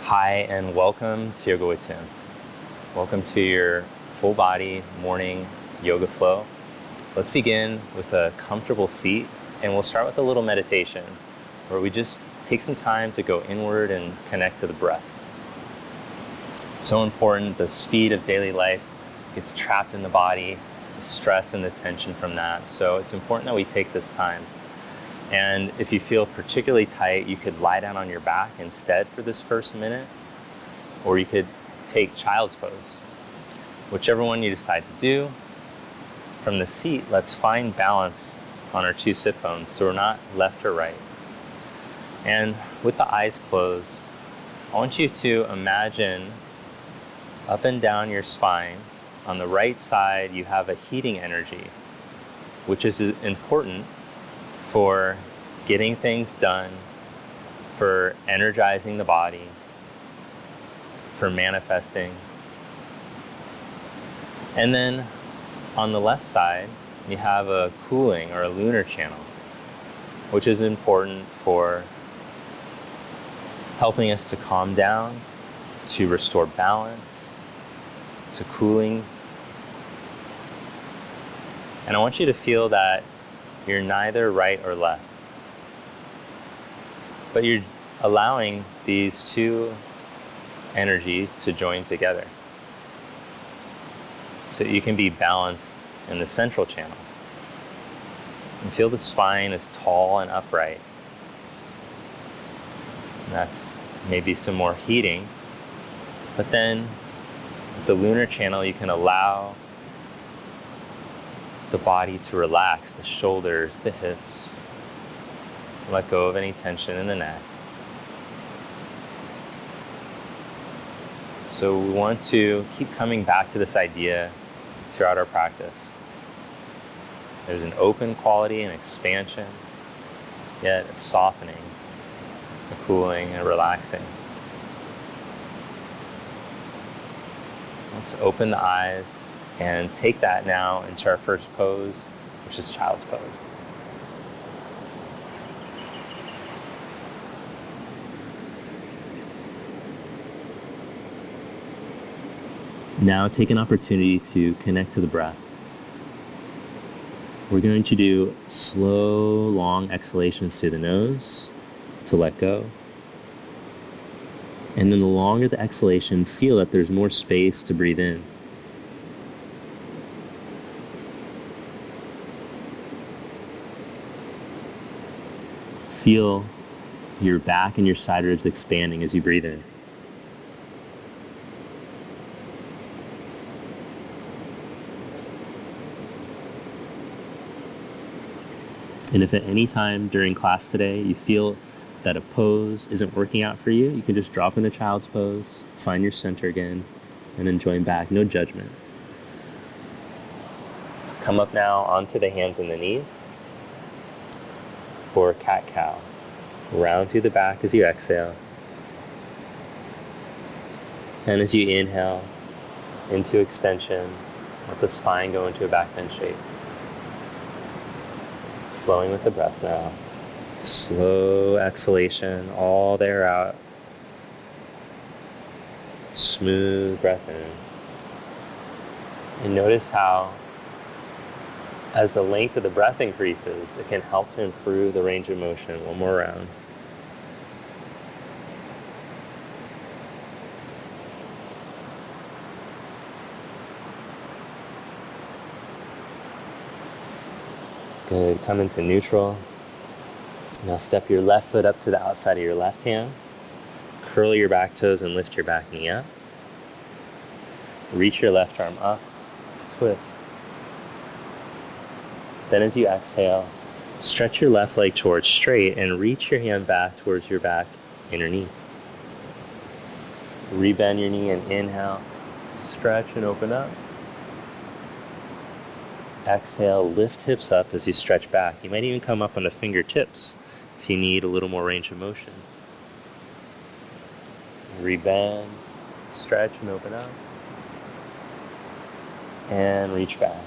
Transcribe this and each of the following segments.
Hi, and welcome to Yoga with Tim. Welcome to your full body morning yoga flow. Let's begin with a comfortable seat, and we'll start with a little meditation where we just take some time to go inward and connect to the breath. So important, the speed of daily life gets trapped in the body, the stress and the tension from that. So it's important that we take this time. And if you feel particularly tight, you could lie down on your back instead for this first minute, or you could take child's pose. Whichever one you decide to do. From the seat, let's find balance on our two sit bones so we're not left or right. And with the eyes closed, I want you to imagine up and down your spine. On the right side, you have a heating energy, which is important for getting things done, for energizing the body, for manifesting. And then on the left side, you have a cooling or a lunar channel, which is important for helping us to calm down, to restore balance, to cooling. And I want you to feel that you're neither right or left, but you're allowing these two energies to join together so you can be balanced in the central channel. And feel the spine is tall and upright. And that's maybe some more heating, but then with the lunar channel, you can allow the body to relax, the shoulders, the hips. Let go of any tension in the neck. So we want to keep coming back to this idea throughout our practice. There's an open quality, an expansion, yet a softening, a cooling, a relaxing. Let's open the eyes and take that now into our first pose, which is child's pose. Now take an opportunity to connect to the breath. We're going to do slow, long exhalations through the nose to let go. And then the longer the exhalation, feel that there's more space to breathe in. Feel your back and your side ribs expanding as you breathe in. And if at any time during class today you feel that a pose isn't working out for you, you can just drop into child's pose, find your center again, and then join back. No judgment. Let's come up now onto the hands and the knees for cat-cow. Round through the back as you exhale. And as you inhale into extension, let the spine go into a back bend shape. Flowing with the breath now. Slow exhalation, all the air out. Smooth breath in. And notice how, as the length of the breath increases, it can help to improve the range of motion. One more round. Good, come into neutral. Now step your left foot up to the outside of your left hand. Curl your back toes and lift your back knee up. Reach your left arm up, twist. Then as you exhale, stretch your left leg towards straight and reach your hand back towards your back inner knee. Rebend your knee and inhale, stretch and open up. Exhale, lift hips up as you stretch back. You might even come up on the fingertips if you need a little more range of motion. Rebend, stretch and open up. And reach back.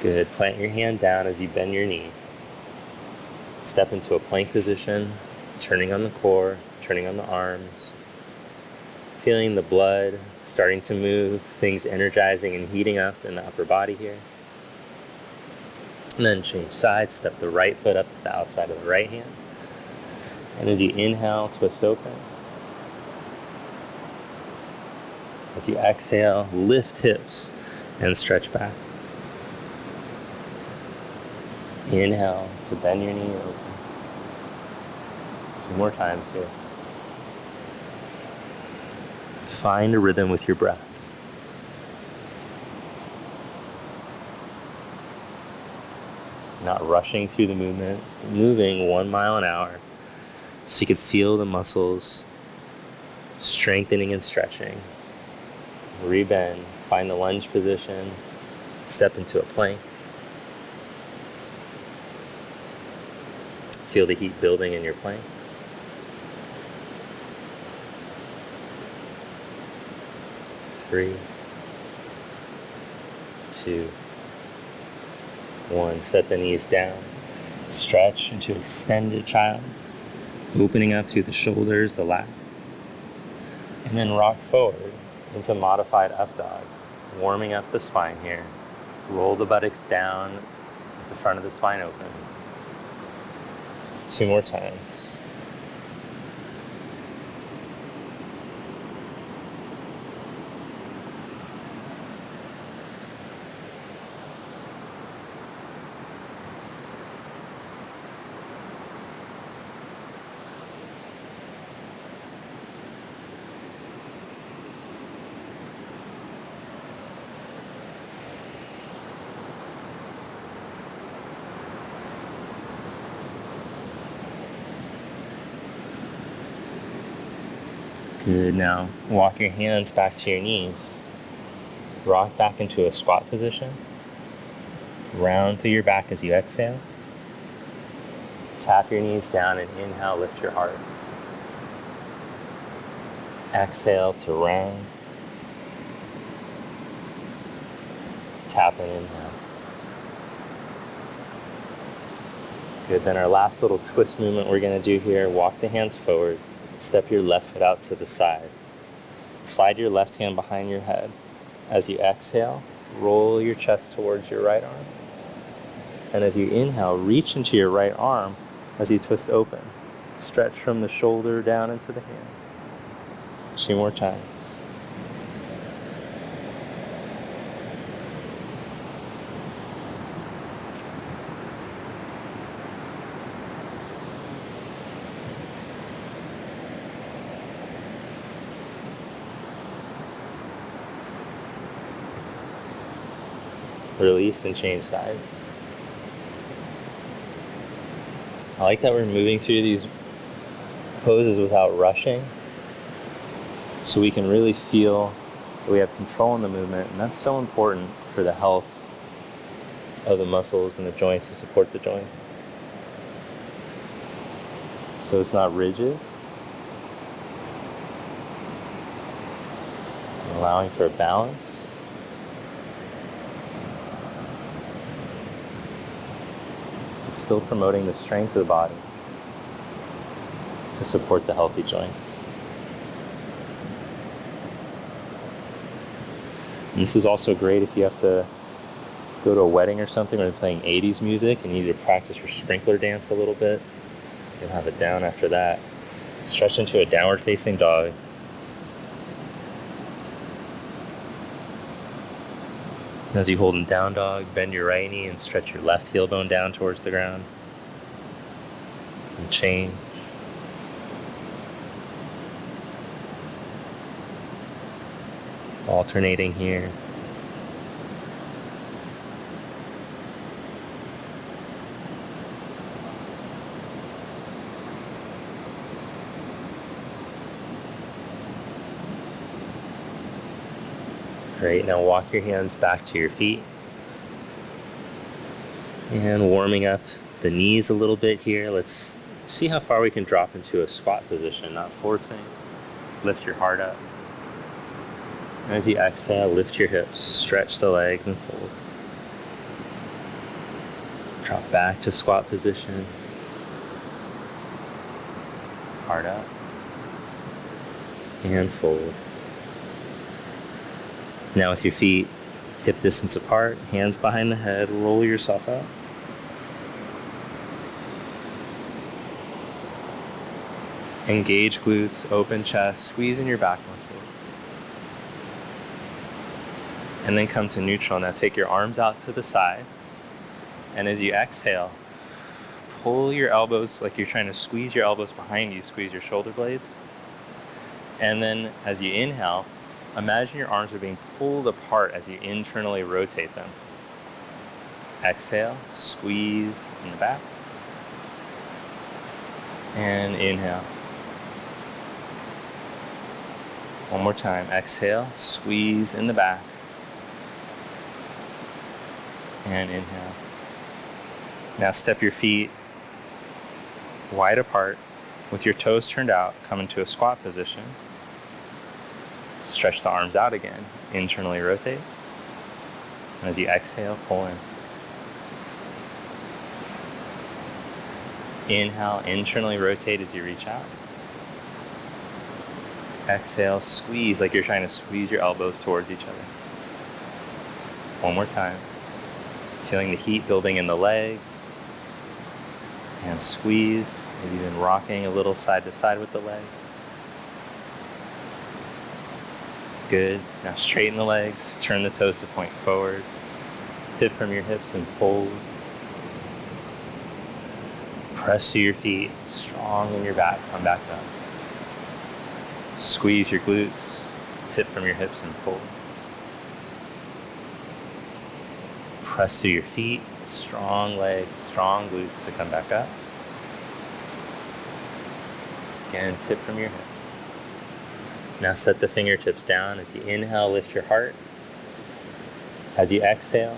Good. Plant your hand down as you bend your knee. Step into a plank position, turning on the core, turning on the arms, feeling the blood starting to move, things energizing and heating up in the upper body here. And then change sides, step the right foot up to the outside of the right hand. And as you inhale, twist open. As you exhale, lift hips and stretch back. Inhale to bend your knee open. 2 more times here. Find a rhythm with your breath. Not rushing through the movement, moving 1 mile an hour so you can feel the muscles strengthening and stretching. Rebend, find the lunge position, step into a plank. Feel the heat building in your plank. Three, 2, 1. Set the knees down. Stretch into extended child's, opening up through the shoulders, the lats. And then rock forward into modified up dog, warming up the spine here. Roll the buttocks down with the front of the spine open. 2 more times. Good. Now walk your hands back to your knees. Rock back into a squat position. Round through your back as you exhale. Tap your knees down and inhale, lift your heart. Exhale to round. Tap and inhale. Good. Then our last little twist movement we're going to do here. Walk the hands forward. Step your left foot out to the side. Slide your left hand behind your head. As you exhale, roll your chest towards your right arm. And as you inhale, reach into your right arm as you twist open. Stretch from the shoulder down into the hand. 2 more times. Release and change sides. I like that we're moving through these poses without rushing, so we can really feel that we have control in the movement, and that's so important for the health of the muscles and the joints to support the joints. So it's not rigid, allowing for a balance. Still promoting the strength of the body to support the healthy joints. And this is also great if you have to go to a wedding or something where they're playing 80s music and you need to practice your sprinkler dance a little bit. You'll have it down after that. Stretch into a downward facing dog. As you hold in down dog, bend your right knee and stretch your left heel bone down towards the ground. And change. Alternating here. Great, now walk your hands back to your feet. And warming up the knees a little bit here. Let's see how far we can drop into a squat position, not forcing. Lift your heart up. And as you exhale, lift your hips, stretch the legs and fold. Drop back to squat position. Heart up. And fold. Now with your feet hip distance apart, hands behind the head, roll yourself up. Engage glutes, open chest, squeeze in your back muscle. And then come to neutral. Now take your arms out to the side. And as you exhale, pull your elbows like you're trying to squeeze your elbows behind you, squeeze your shoulder blades. And then as you inhale, imagine your arms are being pulled apart as you internally rotate them. Exhale, squeeze in the back. And inhale. One more time. Exhale, squeeze in the back. And inhale. Now step your feet wide apart with your toes turned out. Come into a squat position. Stretch the arms out again. Internally rotate. And as you exhale, pull in. Inhale, internally rotate as you reach out. Exhale, squeeze like you're trying to squeeze your elbows towards each other. One more time. Feeling the heat building in the legs. And squeeze, maybe even rocking a little side to side with the legs. Good. Now straighten the legs, turn the toes to point forward. Tip from your hips and fold. Press to your feet, strong in your back, come back up. Squeeze your glutes, tip from your hips and fold. Press to your feet, strong legs, strong glutes to come back up. Again, tip from your hip. Now set the fingertips down. As you inhale, lift your heart. As you exhale,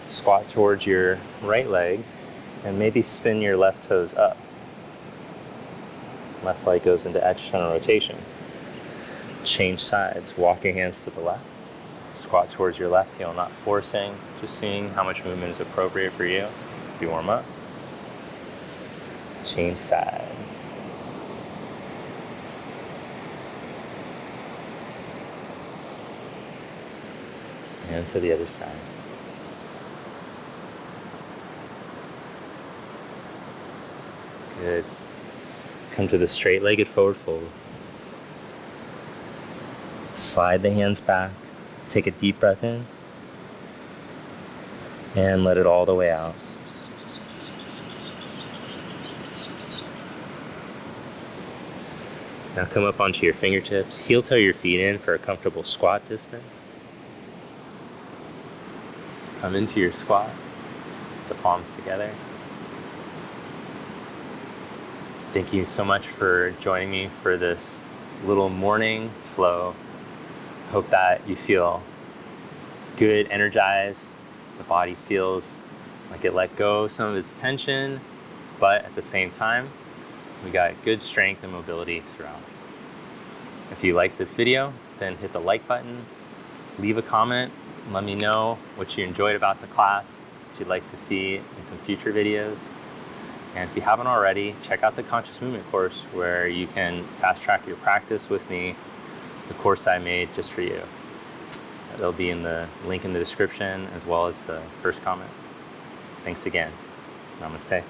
squat towards your right leg and maybe spin your left toes up. Left leg goes into external rotation. Change sides, walk your hands to the left. Squat towards your left heel, not forcing, just seeing how much movement is appropriate for you as you warm up. Change sides. And to the other side. Good. Come to the straight-legged forward fold. Slide the hands back. Take a deep breath in. And let it all the way out. Now come up onto your fingertips. Heel toe your feet in for a comfortable squat distance. Come into your squat. The palms together. Thank you so much for joining me for this little morning flow. Hope that you feel good, energized. The body feels like it let go of some of its tension, but at the same time, we got good strength and mobility throughout. If you like this video, then hit the like button, leave a comment, and let me know what you enjoyed about the class, what you'd like to see in some future videos. And if you haven't already, check out the Conscious Movement course where you can fast track your practice with me, the course I made just for you. It'll be in the link in the description as well as the first comment. Thanks again. Namaste.